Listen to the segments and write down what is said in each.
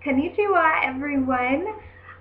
Konnichiwa, everyone.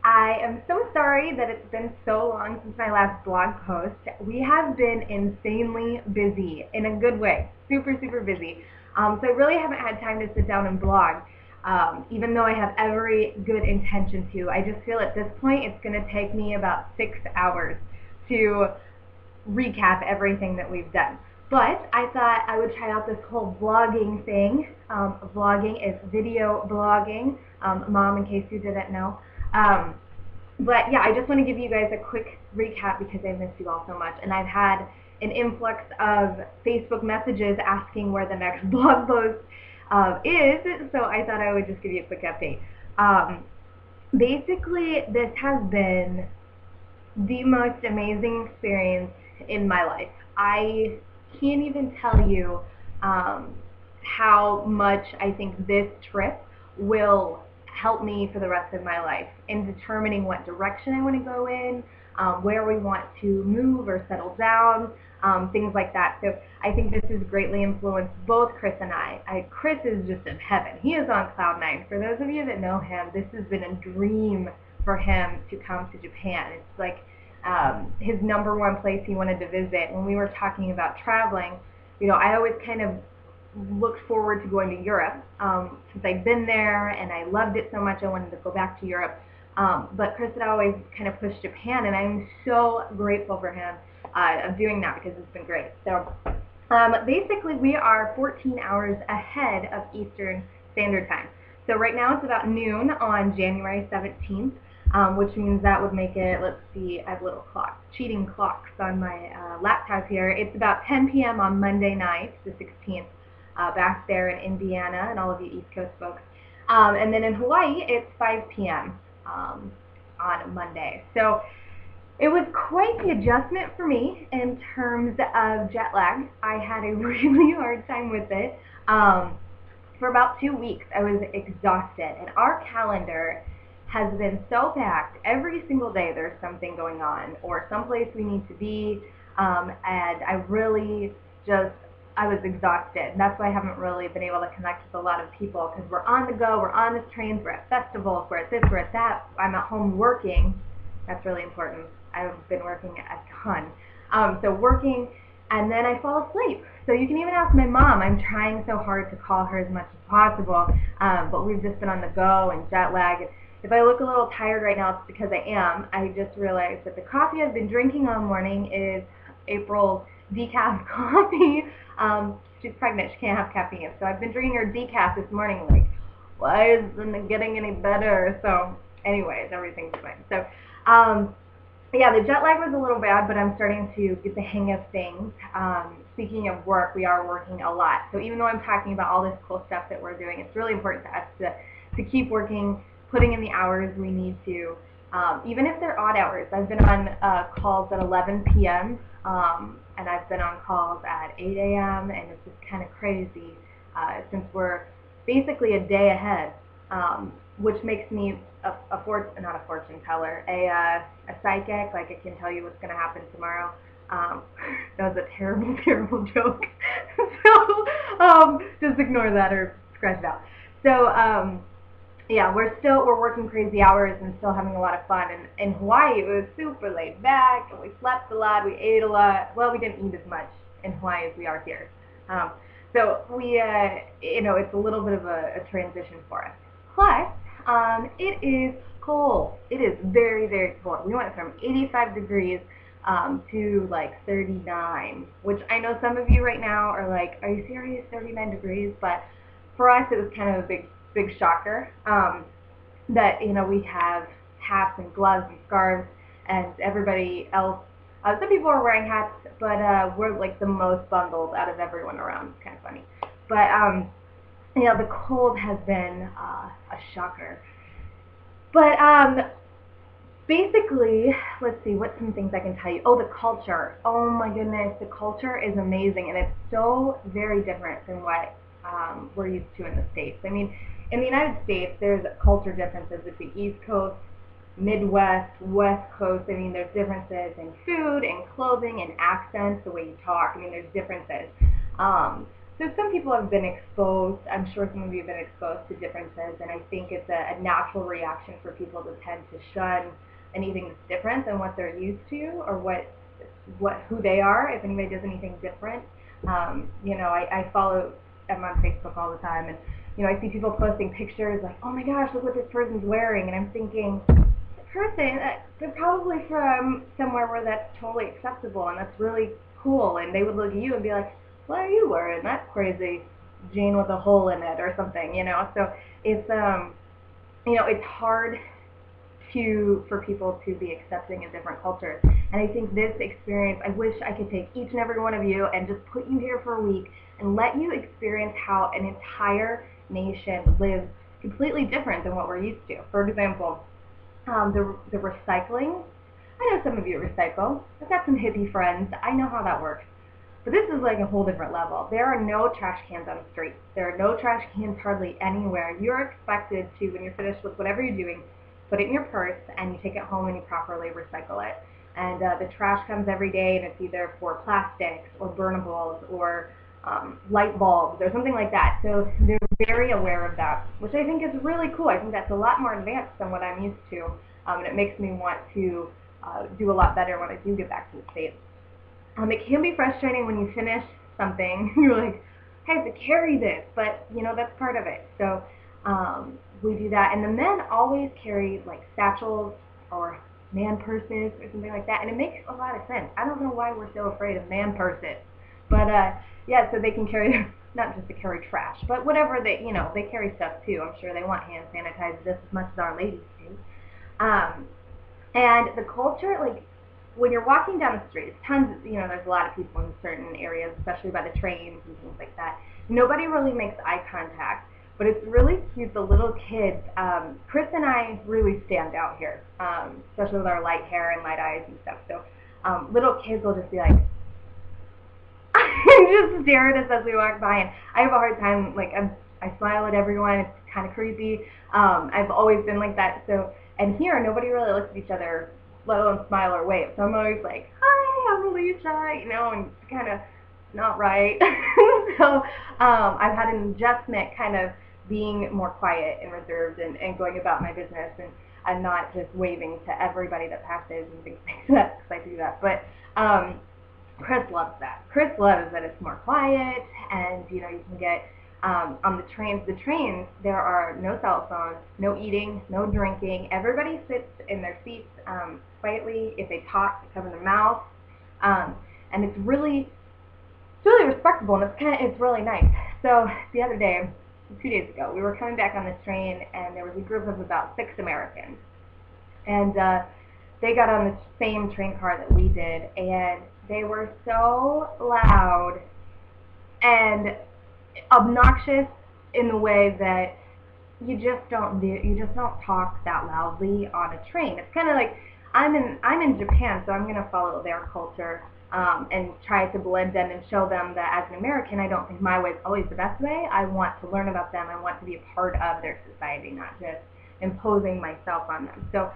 I am so sorry that it's been so long since my last blog post. We have been insanely busy in a good way, super, super busy. So I really haven't had time to sit down and blog, even though I have every good intention to. I just feel at this point it's going to take me about 6 hours to recap everything that we've done. But I thought I would try out this whole vlogging thing. Vlogging is video blogging. Mom, in case you didn't know. But yeah, I just want to give you guys a quick recap because I missed you all so much. And I've had an influx of Facebook messages asking where the next blog post is. So I thought I would just give you a quick update. Basically, this has been the most amazing experience in my life. I can't even tell you how much I think this trip will help me for the rest of my life in determining what direction I want to go in, where we want to move or settle down, things like that. So I think this has greatly influenced both Chris and I. Chris is just in heaven. He is on cloud nine. For those of you that know him, this has been a dream for him to come to Japan. It's like his #1 place he wanted to visit. When we were talking about traveling, I always kind of looked forward to going to Europe since I'd been there and I loved it so much I wanted to go back to Europe. But Chris had always kind of pushed Japan, and I'm so grateful for him of doing that because it's been great. So basically we are 14 hours ahead of Eastern Standard Time. So right now it's about noon on January 17th. Which means that would make it, let's see, I have little clocks, cheating clocks on my laptop here. It's about 10 p.m. on Monday night, the 16th, back there in Indiana and all of you East Coast folks. And then in Hawaii, it's 5 p.m. On Monday. So it was quite the adjustment for me in terms of jet lag. I had a really hard time with it. For about 2 weeks, I was exhausted, and our calendar has been so packed. Every single day there's something going on or someplace we need to be, and I really I was exhausted. And that's why I haven't really been able to connect with a lot of people because we're on the go, we're on the trains, we're at festivals, we're at this, we're at that. I'm at home working. That's really important. I've been working a ton. So working, and then I fall asleep. So you can even ask my mom. I'm trying so hard to call her as much as possible, but we've just been on the go and jet lag. If I look a little tired right now, it's because I am. I just realized that the coffee I've been drinking all morning is April's decaf coffee. She's pregnant. She can't have caffeine. So I've been drinking her decaf this morning. Like, why isn't it getting any better? So anyways, everything's fine. So yeah, the jet lag was a little bad, but I'm starting to get the hang of things. Speaking of work, we are working a lot. So even though I'm talking about all this cool stuff that we're doing, it's really important to us to keep working, putting in the hours we need to, even if they're odd hours. I've been on calls at 11 p.m., and I've been on calls at 8 a.m., and it's just kind of crazy since we're basically a day ahead, which makes me not a fortune teller, a psychic. Like, I can tell you what's going to happen tomorrow. That was a terrible, terrible joke. So just ignore that or scratch it out. So yeah, we're working crazy hours and still having a lot of fun. And in Hawaii, it was super laid back, and we slept a lot, we ate a lot. Well, we didn't eat as much in Hawaii as we are here. So we, it's a little bit of a transition for us. Plus, it is cold. It is very, very cold. We went from 85 degrees to like 39, which I know some of you right now are like, are you serious, 39 degrees? But for us, it was kind of a big shocker that we have hats and gloves and scarves, and everybody else. Some people are wearing hats, but we're like the most bundled out of everyone around. It's kind of funny, but the cold has been a shocker. But basically, let's see, what's some things I can tell you. Oh, the culture. Oh my goodness, the culture is amazing, and it's so very different than what we're used to in the States. I mean, in the United States, there's culture differences between East Coast, Midwest, West Coast. I mean, there's differences in food and clothing and accents, the way you talk. I mean, there's differences. So some people have been exposed, I'm sure some of you have been exposed to differences, and I think it's a natural reaction for people to tend to shun anything that's different than what they're used to, or who they are. If anybody does anything different, I follow. I'm on Facebook all the time, and I see people posting pictures like, oh my gosh, look what this person's wearing, and I'm thinking, person, they're probably from somewhere where that's totally acceptable and that's really cool, and they would look at you and be like, what are you wearing? That crazy jean with a hole in it or something. So it's it's hard for people to be accepting of different cultures. And I think this experience, I wish I could take each and every one of you and just put you here for a week and let you experience how an entire nation lives completely different than what we're used to. For example, the recycling. I know some of you recycle. I've got some hippie friends. I know how that works. But this is like a whole different level. There are no trash cans on the street. There are no trash cans hardly anywhere. You're expected to, when you're finished with whatever you're doing, put it in your purse and you take it home and you properly recycle it. And the trash comes every day, and it's either for plastics or burnables or light bulbs or something like that. So they're very aware of that, which I think is really cool. I think that's a lot more advanced than what I'm used to, and it makes me want to do a lot better when I do get back to the States. It can be frustrating when you finish something. You're like, I have to carry this, but that's part of it. So we do that, and the men always carry like satchels or man purses or something like that, and it makes a lot of sense. I don't know why we're so afraid of man purses, but yeah, so they can carry not just to carry trash, but whatever they carry stuff too. I'm sure they want hand sanitizer just as much as our ladies do. And the culture, like when you're walking down the street, there's a lot of people in certain areas, especially by the trains and things like that. Nobody really makes eye contact, but it's really cute. The little kids, Chris and I really stand out here, especially with our light hair and light eyes and stuff. So little kids will just be like, just stare at us as we walk by, and I have a hard time, like I smile at everyone. It's kind of creepy. I've always been like that. So, and here nobody really looks at each other, let alone smile or wave. So I'm always like, hi, I'm Alicia, and it's kind of not right. So I've had an adjustment, kind of being more quiet and reserved and going about my business, and I'm not just waving to everybody that passes and things like that, because I do that. But Chris loves that. Chris loves that it's more quiet, and you can get on the trains. The trains, there are no cell phones, no eating, no drinking. Everybody sits in their seats quietly. If they talk, they cover their mouth, and it's really respectable, and it's really nice. So the other day, 2 days ago, we were coming back on this train, and there was a group of about 6 Americans, and they got on the same train car that we did, and they were so loud and obnoxious in the way that you just don't talk that loudly on a train. It's kind of like I'm in Japan, so I'm going to follow their culture and try to blend in and show them that as an American, I don't think my way is always the best way. I want to learn about them. I want to be a part of their society, not just imposing myself on them. So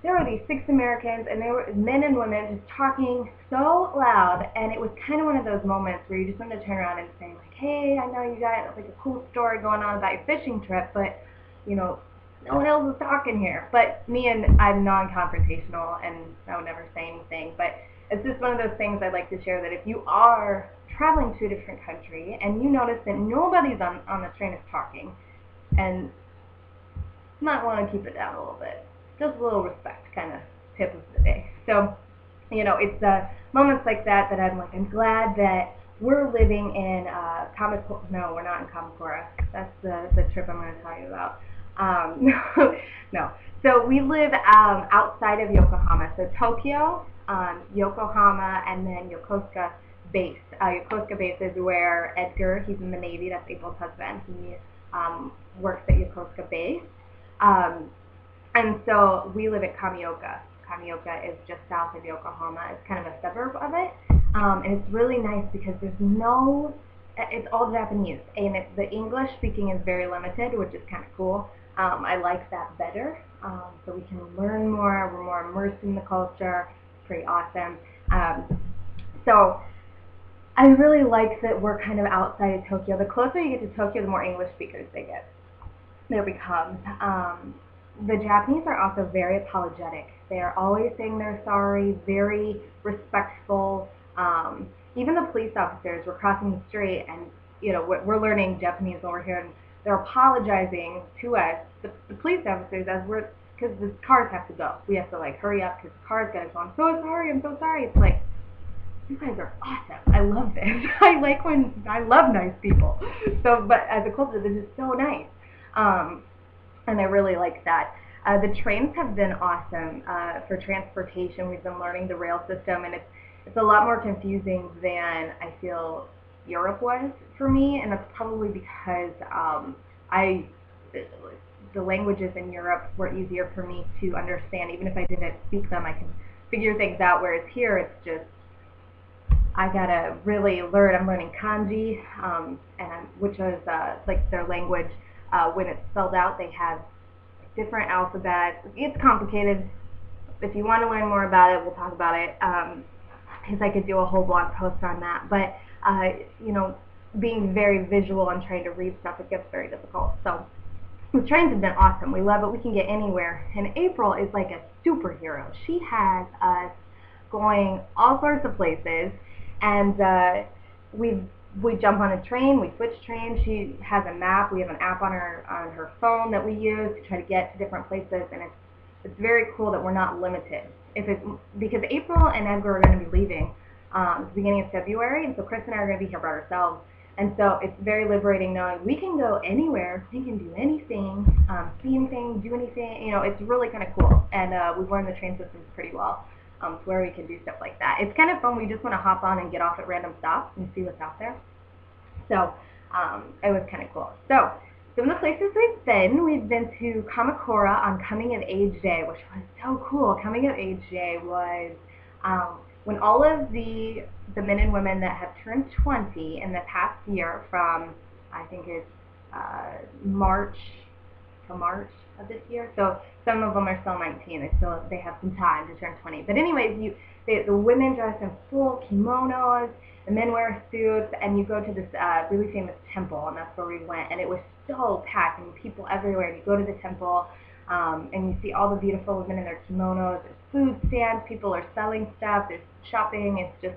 there were these 6 Americans, and they were men and women just talking so loud, and it was kind of one of those moments where you just want to turn around and say, like, hey, I know you got like a cool story going on about your fishing trip, but no one else is talking here. But I'm non-confrontational, and I would never say anything, but it's just one of those things I'd like to share, that if you are traveling to a different country and you notice that nobody's on the train is talking, and you might want to keep it down a little bit. Just a little respect, kind of tip of the day. So, it's moments like that I'm like, I'm glad that we're living in Kamakura. No, we're not in Kamakura. That's the trip I'm going to tell you about. No. So we live outside of Yokohama. So Tokyo, Yokohama, and then Yokosuka base. Yokosuka base is where Edgar, he's in the Navy, that's April's husband. He works at Yokosuka base. And so we live at Kamioka. Kamioka is just south of Yokohama. It's kind of a suburb of it. And it's really nice because it's all Japanese. And the English speaking is very limited, which is kind of cool. I like that better. So we can learn more. We're more immersed in the culture. It's pretty awesome. So I really like that we're kind of outside of Tokyo. The closer you get to Tokyo, the more English speakers there becomes. The Japanese are also very apologetic. They are always saying they're sorry, very respectful. Even the police officers, we're crossing the street, and we're learning Japanese when we're here, and they're apologizing to us, the police officers, as we're because the cars have to go. We have to like hurry up because the cars gotta go. I'm so sorry. I'm so sorry. It's like you guys are awesome. I love this. I love nice people. So, but as a culture, this is so nice. Um, and I really like that. The trains have been awesome for transportation. We've been learning the rail system, and it's a lot more confusing than I feel Europe was for me, and that's probably because I the languages in Europe were easier for me to understand. Even if I didn't speak them, I can figure things out. Whereas here, it's just I gotta really learn. I'm learning kanji, which is like their language. When it's spelled out, they have different alphabets. It's complicated. If you want to learn more about it, we'll talk about it. Because I could do a whole blog post on that. But you know, being very visual and trying to read stuff, it gets very difficult. So the trains have been awesome. We love it. We can get anywhere. And April is like a superhero. She has us going all sorts of places, and we jump on a train, we switch trains. She has a map. We have an app on her phone that we use to try to get to different places, and it's very cool that we're not limited. If it's because April and Edgar are going to be leaving at the beginning of February, and so Chris and I are going to be here by ourselves. And so it's very liberating knowing we can go anywhere, we can do anything, see anything, do anything. You know, it's really kind of cool. And we've learned the train systems pretty well to where we can do stuff like that. It's kind of fun. We just want to hop on and get off at random stops and see what's out there. So it was kind of cool. So some of the places we've been to Kamakura on Coming of Age Day, which was so cool. Coming of Age Day was when all of the men and women that have turned 20 in the past year, from I think it's March to March of this year. So some of them are still 19. They have some time to turn 20. But anyways, the women dress in full kimonos, the men wear suits, and you go to this really famous temple, and that's where we went. And it was so packed, and people everywhere. And you go to the temple, and you see all the beautiful women in their kimonos. There's food stands, people are selling stuff, there's shopping. It's just,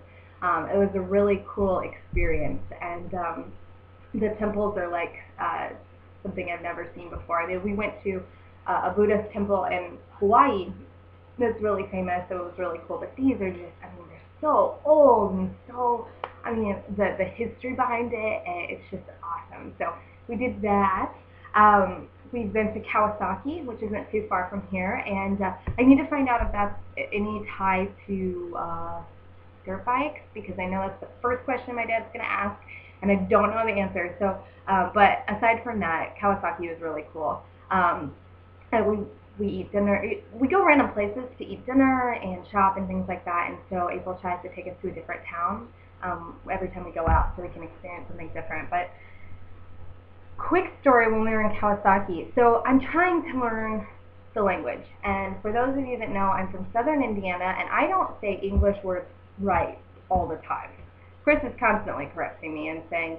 it was a really cool experience. And the temples are like something I've never seen before. I mean, we went to a Buddhist temple in Hawaii that's really famous, so it was really cool. But these are just, I mean, they're so old and so, I mean, the history behind it, it's just awesome. So we did that. We've been to Kawasaki, which isn't too far from here, and I need to find out if that's any tie to dirt bikes, because I know that's the first question my dad's going to ask, and I don't know the answer. So, but aside from that, Kawasaki was really cool. And we eat dinner. We go random places to eat dinner and shop and things like that. And so April tries to take us to a different town every time we go out, so we can experience something different. But quick story when we were in Kawasaki. So I'm trying to learn the language. And for those of you that know, I'm from southern Indiana, and I don't say English words right all the time. Chris is constantly correcting me and saying,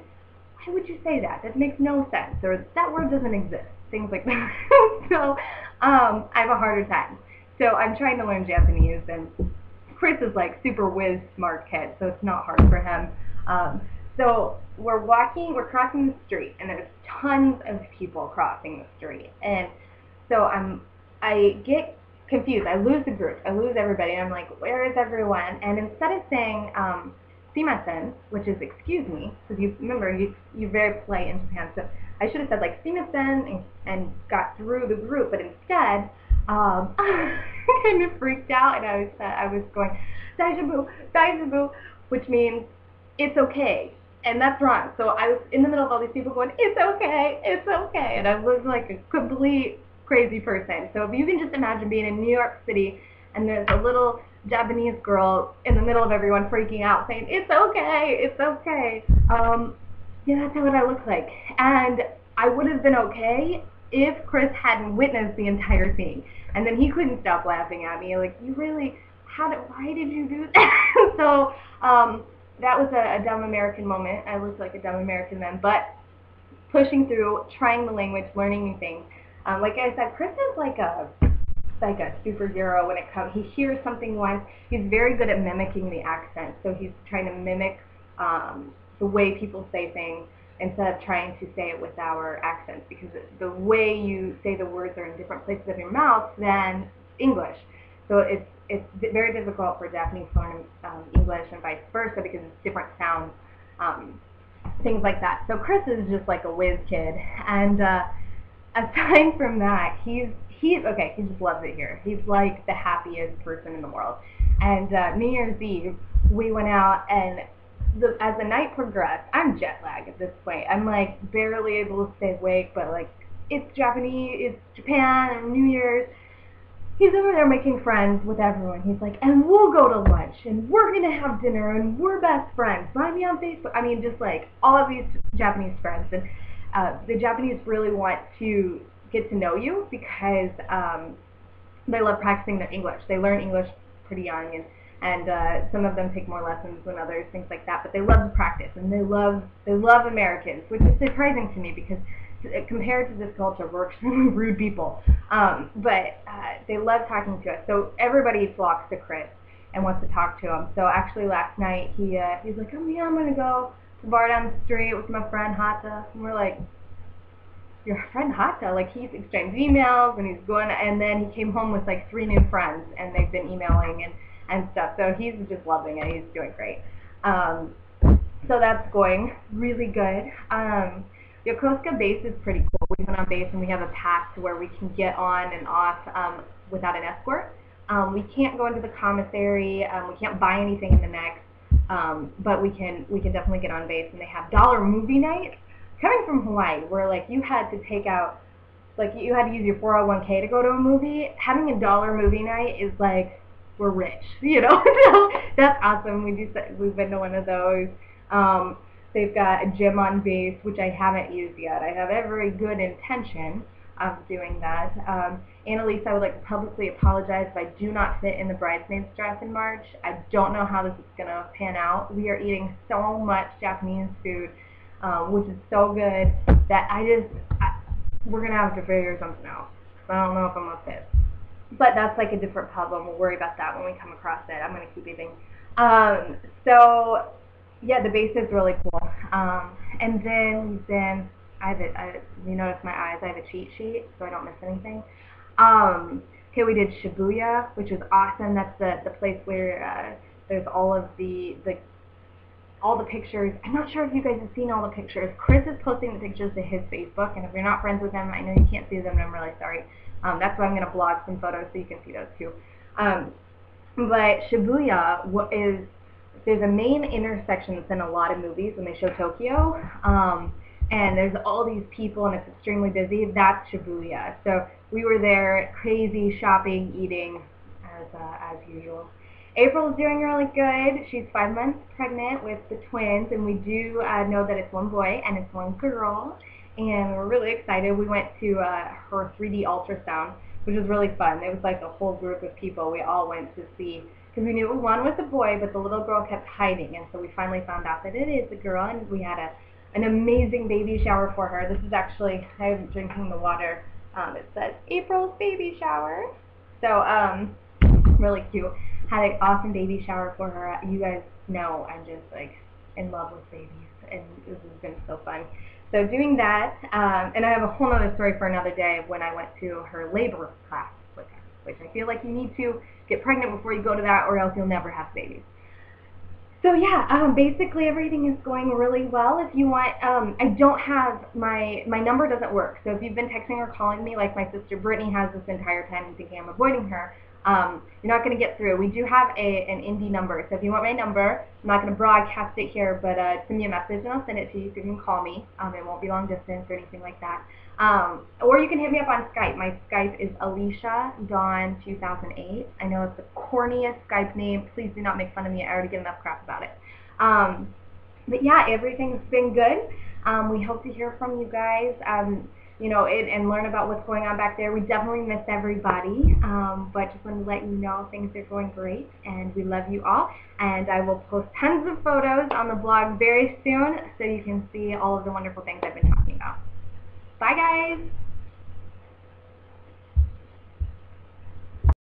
why would you say that? That makes no sense. Or that word doesn't exist. Things like that. So I have a harder time. So I'm trying to learn Japanese, and Chris is like super whiz smart kid, so it's not hard for him. So we're crossing the street, and there's tons of people crossing the street. And so I get confused. I lose the group. I lose everybody. And I'm like, where is everyone? And instead of saying "simasen," which is excuse me, because you're very polite in Japan. So I should have said like "simasen" and got through the group, but instead I kind of freaked out, and I was going "daijoubu, daijoubu," which means it's okay. And that's wrong. So I was in the middle of all these people going, it's okay, it's okay. And I was like a complete crazy person. So if you can just imagine being in New York City, and there's a little Japanese girl in the middle of everyone freaking out saying, it's okay, it's okay. Yeah, that's what I look like. And I would have been okay if Chris hadn't witnessed the entire thing. And then he couldn't stop laughing at me. Like, why did you do that? So, that was a dumb American moment. I looked like a dumb American then, but pushing through, trying the language, learning new things. Like I said, Chris is like a superhero when it comes. He hears something once. He's very good at mimicking the accent, so he's trying to mimic the way people say things instead of trying to say it with our accents, because the way you say the words are in different places of your mouth than English. So it's very difficult for Japanese to learn English and vice versa because it's different sounds, things like that. So Chris is just like a whiz kid, and aside from that, he's okay. He just loves it here. He's like the happiest person in the world. And New Year's Eve, we went out, and as the night progressed, I'm jet lagged at this point. I'm like barely able to stay awake, but like it's Japan, and New Year's. He's over there making friends with everyone. He's like, and we'll go to lunch, and we're gonna have dinner, and we're best friends. Find me on Facebook. I mean, just like all of these Japanese friends, and the Japanese really want to get to know you because they love practicing their English. They learn English pretty young, and some of them take more lessons than others, things like that. But they love to practice, and they love Americans, which is surprising to me because compared to this culture, we're extremely rude people. But they love talking to us. So everybody flocks to Chris and wants to talk to him. So actually last night he's like, oh yeah, I'm gonna go to the bar down the street with my friend Hata, and we're like, your friend Hata? Like, he's exchanged emails and he's going, and then he came home with like 3 new friends, and they've been emailing and stuff. So he's just loving it. He's doing great. So that's going really good. Yokosuka base is pretty cool. We went on base and we have a pass to where we can get on and off without an escort. We can't go into the commissary. We can't buy anything in the next, but we can definitely get on base. And they have dollar movie nights. Coming from Hawaii, where like you had to take out, like you had to use your 401k to go to a movie. Having a dollar movie night is like, we're rich, you know. So that's awesome. We've been to one of those. They've got a gym on base, which I haven't used yet. I have every good intention of doing that. And Alicia, I would like to publicly apologize if I do not fit in the bridesmaid's dress in March. I don't know how this is going to pan out. We are eating so much Japanese food, which is so good that we're going to have to figure something out. I don't know if I'm going to fit. But that's like a different problem. We'll worry about that when we come across it. I'm going to keep eating. So yeah, the base is really cool. And then you notice my eyes, I have a cheat sheet so I don't miss anything. Okay, we did Shibuya, which was awesome. That's the place where there's all of the pictures. I'm not sure if you guys have seen all the pictures. Chris is posting the pictures to his Facebook, and if you're not friends with him, I know you can't see them, and I'm really sorry. That's why I'm going to blog some photos so you can see those too. But Shibuya there's a main intersection that's in a lot of movies when they show Tokyo, and there's all these people and it's extremely busy. That's Shibuya. So we were there, crazy shopping, eating, as usual. April's doing really good. She's 5 months pregnant with the twins, and we do know that it's 1 boy and it's 1 girl, and we're really excited. We went to her 3D ultrasound, which was really fun. It was like a whole group of people. We all went to see, because we knew one was a boy, but the little girl kept hiding, and so we finally found out that it is a girl, and we had an amazing baby shower for her. This is actually, I'm drinking the water. It says April's baby shower. So really cute. Had an awesome baby shower for her. You guys know I'm just like in love with babies, and this has been so fun. So doing that, and I have a whole other story for another day when I went to her labor class with her, which I feel like you need to get pregnant before you go to that, or else you'll never have babies. So yeah, basically everything is going really well. If you want, I don't have, my number doesn't work. So if you've been texting or calling me like my sister Brittany has this entire time and thinking I'm avoiding her, you're not going to get through. We do have an indie number. So if you want my number, I'm not going to broadcast it here, but send me a message and I'll send it to you so you can call me. It won't be long distance or anything like that. Or you can hit me up on Skype. My Skype is Alicia Dawn 2008. I know it's the corniest Skype name. Please do not make fun of me. I already get enough crap about it. But yeah, everything's been good. We hope to hear from you guys. and learn about what's going on back there. We definitely miss everybody, but just wanted to let you know things are going great, and we love you all. And I will post tons of photos on the blog very soon so you can see all of the wonderful things I've been talking about. Bye, guys.